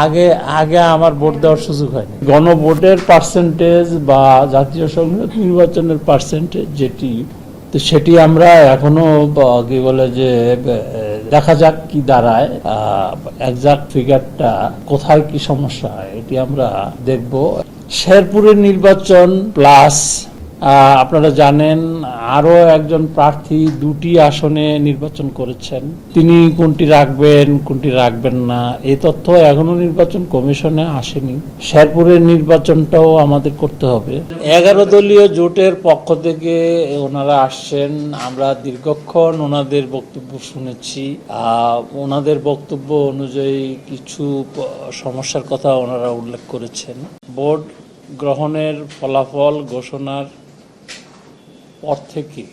আগে আগে আমার ভোট দেওয়ার সুযোগ হয়নি। গণভোটের পার্সেন্টেজ বা জাতীয় সংসদ নির্বাচনের পার্সেন্টেজ যেটি, তো সেটি আমরা এখনো কি বলে যে দেখা যাক কি দাঁড়ায়, একজাক্ট ফিগারটা কোথায় কি সমস্যা হয় এটি আমরা দেখব। শেরপুরের নির্বাচন প্লাস আপনারা জানেন আরো একজন প্রার্থী দুটি আসনে নির্বাচন করেছেন, তিনি কোনটি রাখবেন কোনটি রাখবেন না এই তথ্য এখনো নির্বাচন কমিশনে আসেনি। শেরপুরের নির্বাচনটাও আমাদের করতে হবে। 11 দলীয় জোটের পক্ষ থেকে ওনারা আসছেন, আমরা দীর্ঘক্ষণ ওনাদের বক্তব্য শুনেছি। ওনাদের বক্তব্য অনুযায়ী কিছু সমস্যার কথা ওনারা উল্লেখ করেছেন। ভোট গ্রহণের ফলাফল ঘোষণার পর থেকে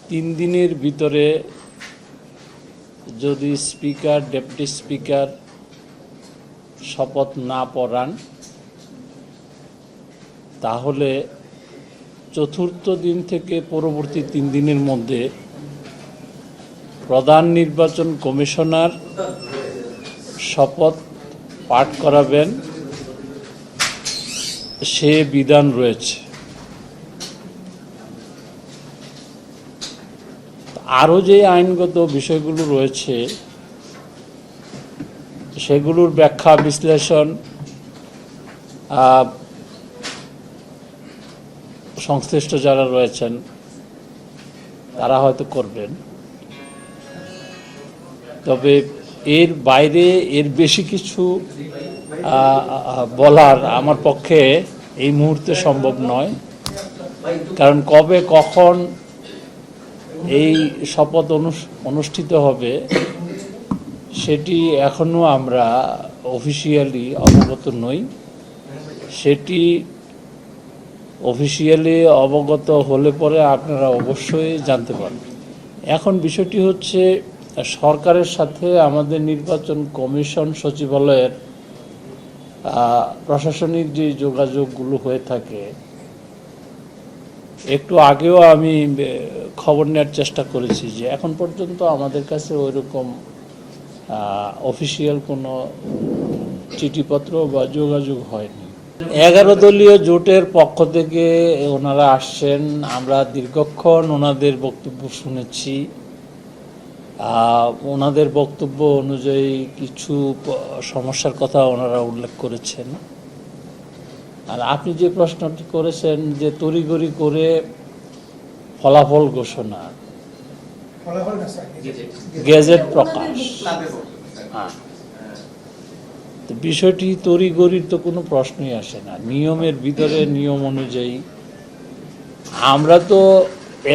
3 দিনের ভিতরে যদি স্পিকার ডেপুটি স্পিকার শপথ না পড়ান তাহলে চতুর্থ দিন থেকে পরবর্তী 3 দিনের মধ্যে প্রধান নির্বাচন কমিশনার শপথ পাঠ করাবেন সে বিধান রয়েছে। আরও যে আইনগত বিষয়গুলো রয়েছে সেগুলোর ব্যাখ্যা বিশ্লেষণ সংশ্লিষ্ট যারা রয়েছেন তারা হয়তো করবেন, তবে এর বাইরে এর বেশি কিছু বলার আমার পক্ষে এই মুহূর্তে সম্ভব নয়। কারণ কবে কখন এই শপথ অনুষ্ঠিত হবে সেটি এখনো আমরা অফিসিয়ালি অবগত নই। সেটি অফিসিয়ালি অবগত হলে পরে আপনারা অবশ্যই জানতে পারবেন। এখন বিষয়টি হচ্ছে সরকারের সাথে আমাদের নির্বাচন কমিশন সচিবালয়ের প্রশাসনিক যে যোগাযোগগুলো হয়ে থাকে, একটু আগেও আমি খবর নেওয়ার চেষ্টা করেছি যে এখন পর্যন্ত আমাদের কাছে ওইরকম অফিসিয়াল কোনো চিঠিপত্র বা যোগাযোগ হয়নি। 11 দলীয় জোটের পক্ষ থেকে ওনারা আসছেন, আমরা দীর্ঘক্ষণ ওনাদের বক্তব্য শুনেছি। ওনাদের বক্তব্য অনুযায়ী কিছু সমস্যার কথা ওনারা উল্লেখ করেছেন। আর আপনি যে প্রশ্নটি করেছেন যে তড়িঘড়ি করে ফলাফল ঘোষণা, গেজেট প্রকাশ, হ্যাঁ, তো বিষয়টি তড়িঘড়ির তো কোনো প্রশ্নই আসে না। নিয়মের ভিতরে নিয়ম অনুযায়ী আমরা তো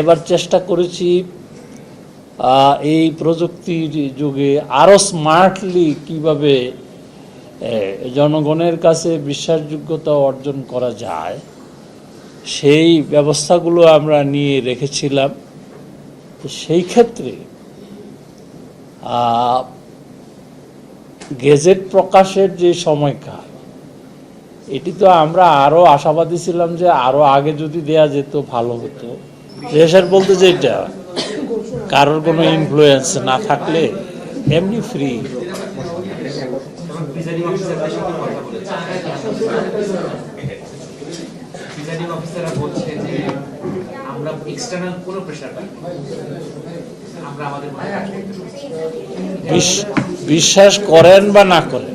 এবার চেষ্টা করেছি এই প্রযুক্তির যুগে আরো স্মার্টলি কিভাবে জনগণের কাছে বিশ্বাসযোগ্যতা অর্জন করা যায় সেই ব্যবস্থাগুলো আমরা নিয়ে রেখেছিলাম। সেই ক্ষেত্রে গেজেট প্রকাশের যে সময়কাল, এটি তো আমরা আরো আশাবাদী ছিলাম যে আরো আগে যদি দেয়া যেত ভালো হতো। রেশার বলতে যে এটা কারোর কোনো ইনফ্লুয়েন্স না থাকলে এমনি ফ্রি। বিশ্বাস করেন বা না করেন,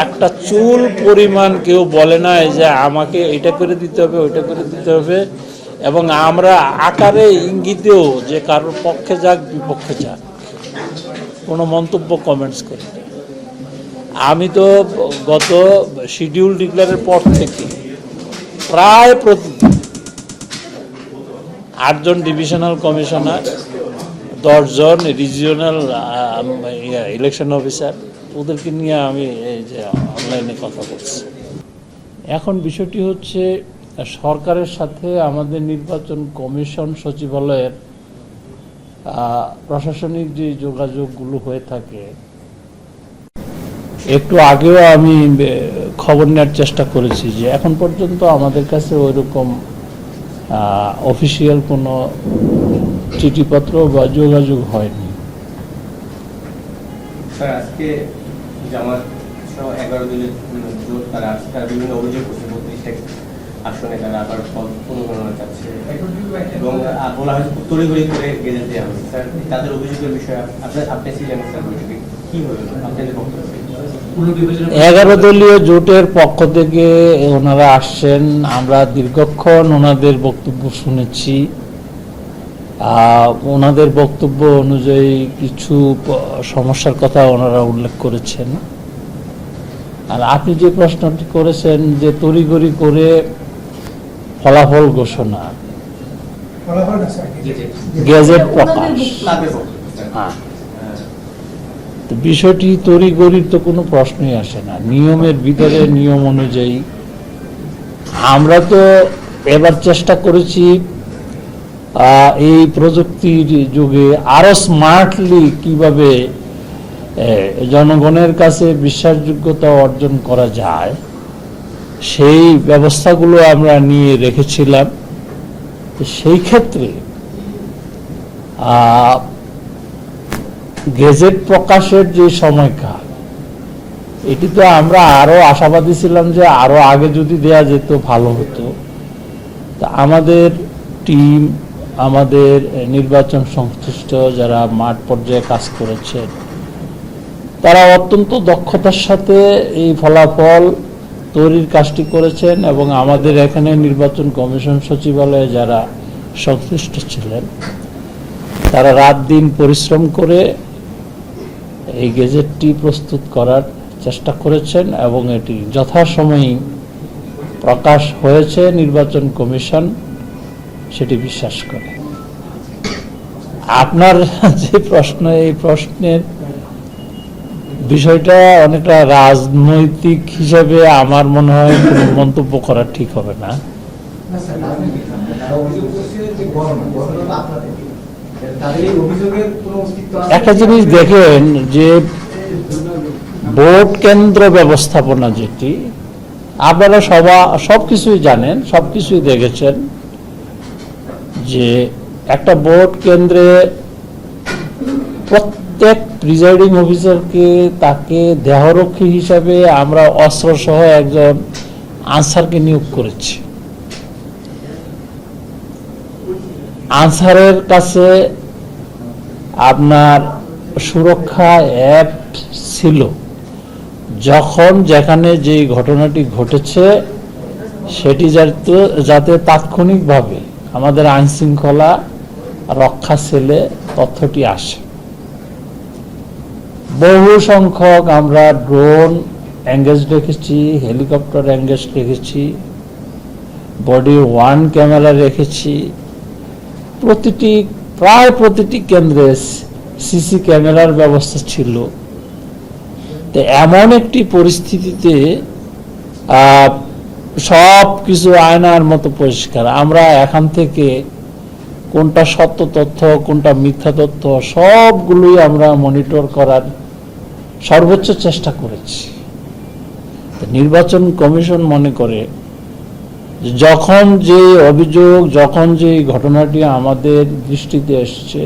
একটা চুল পরিমাণ কেউ বলে না যে আমাকে এটা করে দিতে হবে ওইটা করে দিতে হবে, এবং আমরা আকারে ইঙ্গিতেও যে কারোর পক্ষে যাক বিপক্ষে যাক কোনো মন্তব্য কমেন্টস করি। আমি তো গত শিডিউল ডিক্লেয়ারের পর থেকে প্রায় প্রতিদিন 8 জন ডিভিশনাল কমিশনার, 10 জন রিজিওনাল ইলেকশন অফিসার, ওদেরকে নিয়ে আমি এই যে অনলাইনে কথা বলছি। এখন বিষয়টি হচ্ছে সরকারের সাথে আমাদের নির্বাচন কমিশন সচিবালয়ের প্রশাসনিক যে যোগাযোগগুলো হয়ে থাকে, একটু আগেও আমি খবর নেওয়ার চেষ্টা করেছি যে এখন পর্যন্ত আমাদের কাছে ওইরকম অফিসিয়াল কোনো চিঠিপত্র বা যোগাযোগ হয়নি। স্যার, আজকে জামাত 11 দলের জোট তারা বিভিন্ন অভিযোগ করছে 32 আসনে তারা আবার পদ পুনর্গণনা চাচ্ছে এবং বলা হয়েছে তড়িঘড়ি করে গেজেট দেওয়া হয়েছে। স্যার, তাদের অভিযোগের বিষয়ে আপনি ছিলেন স্যার বৈঠকে, কি হলো আপনাদের বক্তব্য? 11 দলীয় জোটের পক্ষ থেকে ওনারা আসছেন, আমরা দীর্ঘক্ষণ ওনাদের বক্তব্য শুনেছি। ওনাদের বক্তব্য অনুযায়ী কিছু সমস্যার কথা ওনারা উল্লেখ করেছেন। আর আপনি যে প্রশ্নটি করেছেন যে তড়িঘড়ি করে ফলাফল ঘোষণা, গেজেট প্রকাশ, হ্যাঁ, তো বিষয়টি তড়িঘড়ির তো কোনো প্রশ্নই আসে না। নিয়মের ভিতরে নিয়ম অনুযায়ী আমরা তো এবার চেষ্টা করেছি এই প্রযুক্তির যুগে আরো স্মার্টলি কিভাবে জনগণের কাছে বিশ্বাসযোগ্যতা অর্জন করা যায় সেই ব্যবস্থাগুলো আমরা নিয়ে রেখেছিলাম। সেই ক্ষেত্রে গেজেট প্রকাশের যে সময়কাল, এটি তো আমরা আরো আশাবাদী ছিলাম যে আরো আগে যদি দেয়া যেত ভালো হতো। তা আমাদের টিম, আমাদের নির্বাচন সংশ্লিষ্ট যারা মাঠ পর্যায়ে কাজ করেছেন, তারা অত্যন্ত দক্ষতার সাথে এই ফলাফল তৈরির কাজটি করেছেন এবং আমাদের এখানে নির্বাচন কমিশন সচিবালয়ে যারা সংশ্লিষ্ট ছিলেন তারা রাত দিন পরিশ্রম করে এই গেজেটটি প্রস্তুত করার চেষ্টা করেছেন এবং এটি যথাসময়ে প্রকাশ হয়েছে। নির্বাচন কমিশন সেটি বিশ্বাস করে। আপনার যে প্রশ্ন, এই প্রশ্নের বিষয়টা অনেকটা রাজনৈতিক হিসেবে আমার মনে হয় কোনো মন্তব্য করা ঠিক হবে না। একটা জিনিস দেখেন যে ভোট কেন্দ্র ব্যবস্থাপনা যেটি, আপনারা সবকিছুই জানেন, সবকিছুই দেখেছেন যে একটা ভোট কেন্দ্রে প্রত্যেক প্রিজাইডিং অফিসারকে তাকে দেহরক্ষী হিসাবে আমরা অস্ত্র সহ একজন আনসারকে নিয়োগ করেছি। আনসারের কাছে আপনার সুরক্ষা অ্যাপ ছিল। যখন যেখানে যে ঘটনাটি ঘটেছে সেটি যাতে তাৎক্ষণিকভাবে আমাদের আইন শৃঙ্খলা রক্ষা সেলে তথ্যটি আসে। বহু সংখ্যক আমরা ড্রোন এঙ্গেজ রেখেছি, হেলিকপ্টার এঙ্গেজ রেখেছি, বডি ওয়ান ক্যামেরা রেখেছি। প্রায় প্রতিটি কেন্দ্রে সিসি ক্যামেরার ব্যবস্থা ছিল। তো এমন একটি পরিস্থিতিতে সব কিছু আয়নার মতো পরিষ্কার। আমরা এখান থেকে কোনটা সত্য তথ্য, কোনটা মিথ্যা তথ্য, সবগুলোই আমরা মনিটর করার সর্বোচ্চ চেষ্টা করেছি। নির্বাচন কমিশন মনে করে যখন যে অভিযোগ, যখন যে ঘটনাটি আমাদের দৃষ্টিতে এসছে,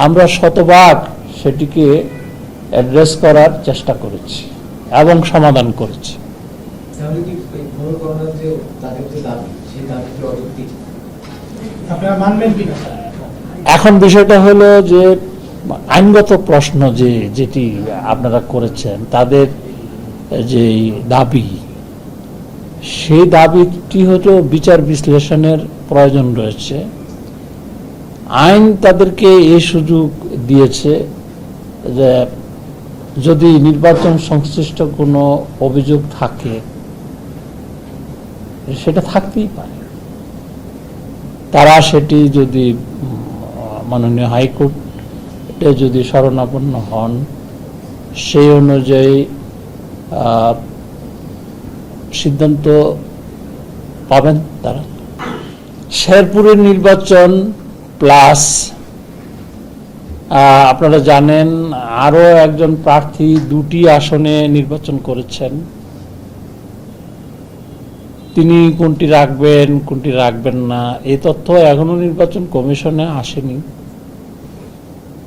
আমরা শতভাগ সেটিকে অ্যাড্রেস করার চেষ্টা করেছি এবং সমাধান করেছি। এখন বিষয়টা হলো যে আইনগত প্রশ্ন যেটি আপনারা করেছেন, তাদের যে দাবি, সেই দাবিটি হলো বিচার বিশ্লেষণের প্রয়োজন রয়েছে। আইন তাদেরকে এই সুযোগ দিয়েছে যে যদি নির্বাচন সংশ্লিষ্ট কোনো অভিযোগ থাকে সেটা থাকতেই পারে। তারা সেটি যদি মাননীয় হাইকোর্টে যদি শরণাপন্ন হন, সেই অনুযায়ী সিদ্ধান্ত পাবেন তারা। শেরপুরের নির্বাচন প্লাস আপনারা জানেন আরো একজন প্রার্থী দুটি আসনে নির্বাচন করেছেন। তিনি কোনটি রাখবেন, কোনটি রাখবেন না, এই তথ্য এখনো নির্বাচন কমিশনে আসেনি।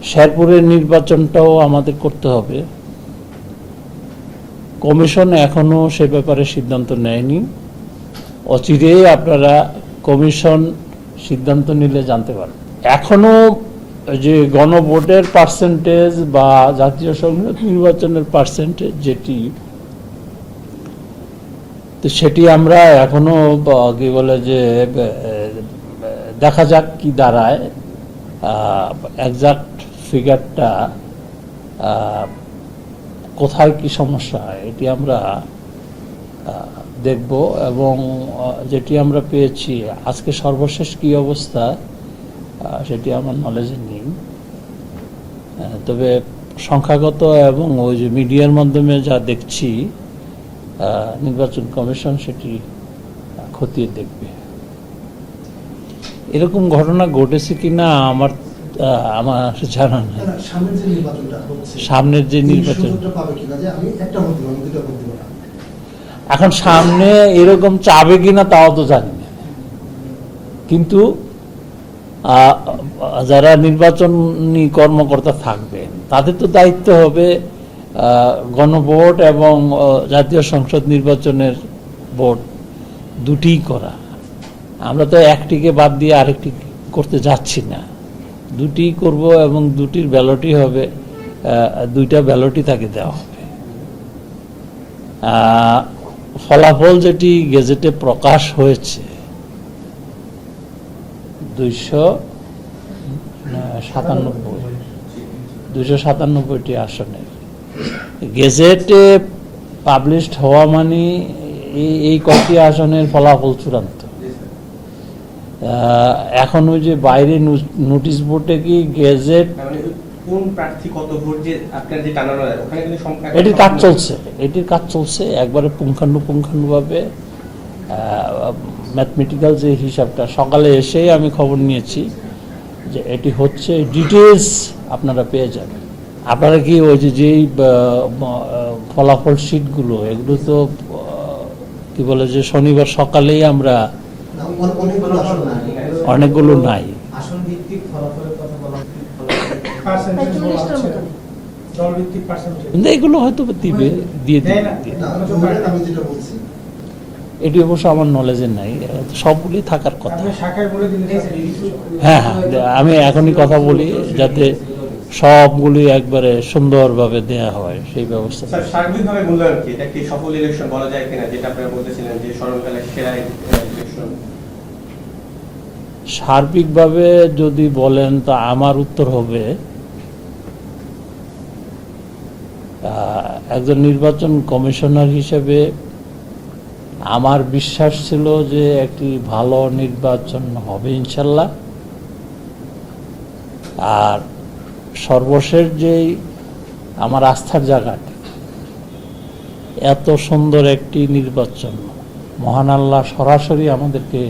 শেরপুরের নির্বাচনটাও আমাদের করতে হবে। কমিশন এখনো সে ব্যাপারে সিদ্ধান্ত নেয়নি। অচিরেই আপনারা কমিশন সিদ্ধান্ত নিলে জানতে পারবেন। এখনো যে গণভোটের পার্সেন্টেজ বা জাতীয় সংসদ নির্বাচনের পার্সেন্টেজ যেটি, তো সেটি আমরা এখনো কি বলে যে দেখা যাক কি দাঁড়ায়। একজাক্ট ফিগারটা কোথায় কি সমস্যা এটি আমরা দেখব, এবং যেটি আমরা পেয়েছি আজকে সর্বশেষ কি অবস্থা সেটি আমার নলেজে নেই। তবে সংখ্যাগত এবং ওই যে মিডিয়ার মাধ্যমে যা দেখছি নির্বাচন কমিশন সেটি খতিয়ে দেখবে। এরকম ঘটনা ঘটেছে কিনা আমার জানা নাই। সামনের যে নির্বাচন এখন সামনে এরকম চাবে কিনা তাও তো জানি না, কিন্তু যারা নির্বাচনী কর্মকর্তা থাকবেন তাদের তো দায়িত্ব হবে গণভোট এবং জাতীয় সংসদ নির্বাচনের ভোট দুটিই করা। আমরা তো একটিকে বাদ দিয়ে আরেকটি করতে যাচ্ছি না, দুটিই করব এবং দুটির ব্যালটই হবে, দুইটা ব্যালটই তাকে দেওয়া হবে। ফলাফল যেটি গেজেটে প্রকাশ হয়েছে 297টি আসনের গেজেটে পাবলিশড হওয়া মানে এই কয়টি আসনের ফলাফল চূড়ান্ত। এখন ওই যে বাইরে নোটিশ বোর্ডে কি গেজেট কোন প্রার্থী কত ভোট যে আপনার যে টানানো ওখানে কিন্তু এটির কাজ চলছে একবারে পুঙ্খানুপুঙ্খানুভাবে। ম্যাথমেটিক্যাল যে হিসাবটা সকালে এসেই আমি খবর নিয়েছি যে এটি হচ্ছে, ডিটেলস আপনারা পেয়ে যাবেন। আপনারা কি ওই যেই ফলাফল শিটগুলো এগুলো তো কি বলে যে শনিবার সকালেই আমরা অনেকগুলো নাই, কিন্তু এগুলো হয়তো দিয়ে দিবে। এটি অবশ্য আমার নলেজে নাই, সবগুলি থাকার কথা। হ্যাঁ, আমি এখনই কথা বলি যাতে সবগুলি একবারে সুন্দরভাবে দেয়া হয় সেই ব্যবস্থা। সার্বিকভাবে মূল্যায়ন কি, এটা কি সফল ইলেকশন বলা যায় কিনা, যেটা আপনারা বলতেছিলেন যে স্মরণকালের সেরা ইলেকশন? সার্বিকভাবে যদি বলেন তা আমার উত্তর হবে একজন নির্বাচন কমিশনার হিসেবে আমার বিশ্বাস ছিল যে একটি ভালো নির্বাচন হবে ইনশাল্লাহ। আর সর্বশেষ যেই আমার আস্থার জায়গাটি, এত সুন্দর একটি নির্বাচন মহান আল্লাহ সরাসরি আমাদেরকে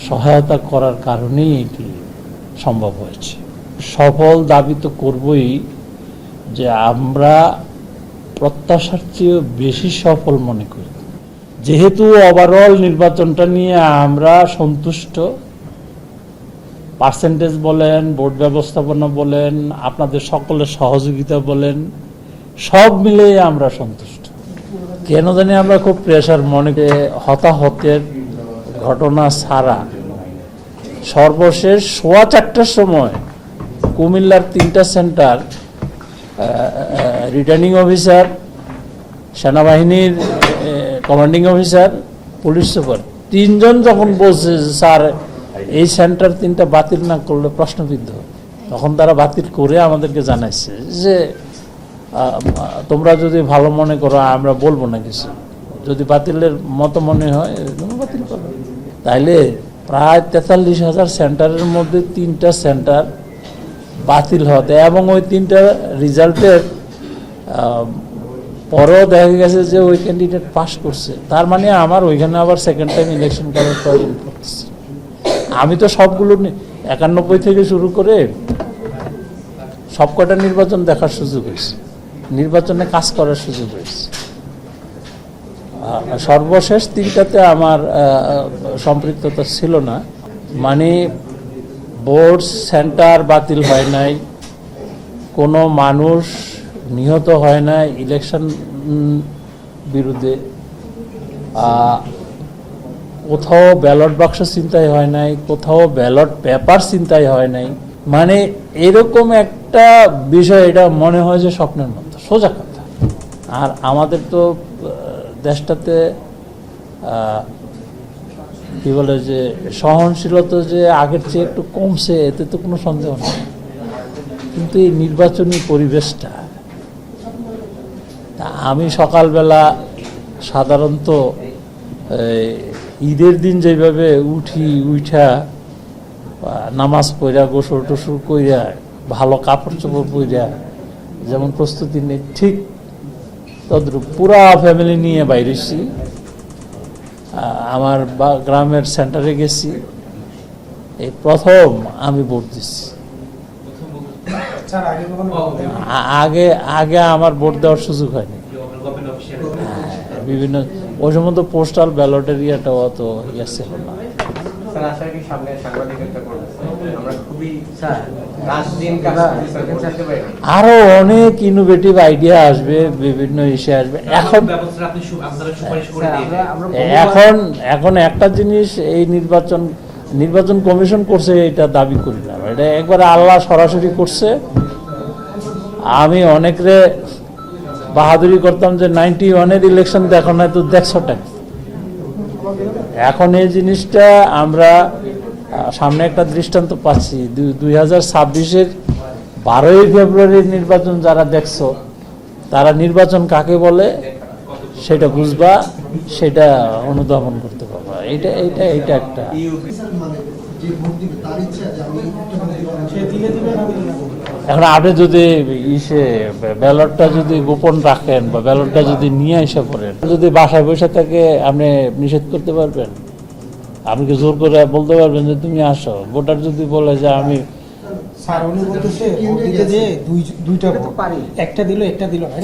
সহায়তা করার কারণেই এটি সম্ভব হয়েছে। সফল দাবি তো করবই যে আমরা প্রত্যাশার চেয়ে বেশি সফল মনে করি। যেহেতু ওভারঅল নির্বাচনটা নিয়ে আমরা সন্তুষ্ট, পার্সেন্টেজ বলেন, ভোট ব্যবস্থাপনা বলেন, আপনাদের সকলের সহযোগিতা বলেন, সব মিলিয়ে আমরা সন্তুষ্ট। কেন জানি আমরা খুব প্রেশার মনে করে হতাহতের ঘটনা ছাড়া সর্বশেষ 4:15টার সময় কুমিল্লার 3টা সেন্টার রিটার্নিং অফিসার, সেনাবাহিনীর কমান্ডিং অফিসার, পুলিশ সুপার 3জন যখন বলছে স্যার এই সেন্টার 3টা বাতিল না করলে প্রশ্নবিদ্ধ, তখন তারা বাতিল করে আমাদেরকে জানাইছে যে তোমরা যদি ভালো মনে করো আমরা বলবো না কিছু, যদি বাতিলের মতো মনে হয় বাতিল করো। তাইলে প্রায় 43,000 সেন্টারের মধ্যে 3টা সেন্টার বাতিল হতে, এবং ওই 3টা রেজাল্টের পরেও দেখা গেছে যে ওই ক্যান্ডিডেট পাস করছে। তার মানে আমার ওইখানে আবার সেকেন্ড টাইম ইলেকশন করার প্রয়োজন পড়ছে। আমি তো সবগুলো 91 থেকে শুরু করে সবকটা নির্বাচন দেখার সুযোগ হয়েছে, নির্বাচনে কাজ করার সুযোগ হয়েছে। সর্বশেষ 3টাতে আমার সম্পৃক্ততা ছিল না, মানে বোর্ড সেন্টার বাতিল হয় নাই, কোনো মানুষ নিহত হয় না ইলেকশন বিরুদ্ধে, কোথাও ব্যালট বাক্স ছিনতাই হয় নাই, কোথাও ব্যালট পেপার ছিনতাই হয় নাই। মানে এরকম একটা বিষয়, এটা মনে হয় যে স্বপ্নের মতো, সোজা কথা। আর আমাদের তো দেশটাতে কি বলে যে সহনশীলতা যে আগের চেয়ে একটু কমছে, এতে তো কোনো সন্দেহ নেই। কিন্তু এই নির্বাচনী পরিবেশটা, আমি সকালবেলা সাধারণত ঈদের দিন যেভাবে উঠা নামাজ পড়া, গোসল টোসল কইরা, ভালো কাপড় চোপড় পইরা যেমন প্রস্তুতি নেই, ঠিক তদ্রুপ পুরা ফ্যামিলি নিয়ে বাইরেছি। আমার গ্রামের সেন্টারে গেছি, এই প্রথম আমি ভোট দিচ্ছি। আগে আগে আমার ভোট দেওয়ার সুযোগ হয়নি। বিভিন্ন ওই সময় তো পোস্টাল ব্যালটের ইয়েটাও অত ইয়ে ছিল না। আরো অনেক ইনোভেটিভ আইডিয়া আসবে, বিভিন্ন ইস্যু আসবে। এখন একটা জিনিস, এই নির্বাচন কমিশন করছে, এটা দাবি করি না, এটা একবারে আল্লাহ সরাসরি করছে। আমি অনেকরে বাহাদুরি করতাম যে 91-এর ইলেকশন দেখো না, তো দেখছো টাকা। এখন এই জিনিসটা আমরা সামনে একটা দৃষ্টান্ত পাচ্ছি। 2026-এর 12ই ফেব্রুয়ারির নির্বাচন যারা দেখছো, তারা নির্বাচন কাকে বলে সেটা বুঝবা, সেটা অনুধাবন করতে পারবা। এটা একটা এখন আপনি যদি ব্যালটটা যদি গোপন রাখেন বা ব্যালটটা যদি নিয়ে এসে পড়েন, যদি বাসায় বসে থাকে, আপনি নিষেধ করতে পারবেন? আপনি কি জোর করে বলতে পারবেন যে তুমি আসো? ভোটার যদি বলে যে আমি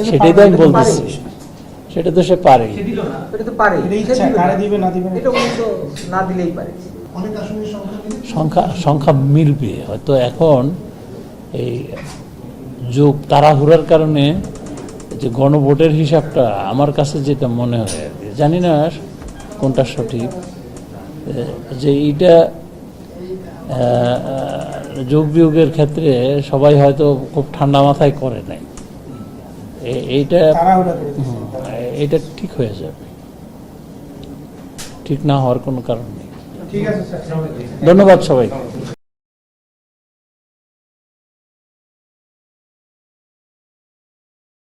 সেটাই তো আমি বলতেছি, সেটা তো সে পারে। সংখ্যা মিলবে হয়তো। এখন এই যোগ তাড়াহুড়ার কারণে যে গণভোটের হিসাবটা আমার কাছে যেটা মনে হয়, জানি না কোনটা সঠিক, যে এইটা যোগ বিয়োগের ক্ষেত্রে সবাই হয়তো খুব ঠান্ডা মাথায় করে নাই। এটা ঠিক হয়ে যাবে, ঠিক না হওয়ার কোনো কারণ নেই। ধন্যবাদ সবাই।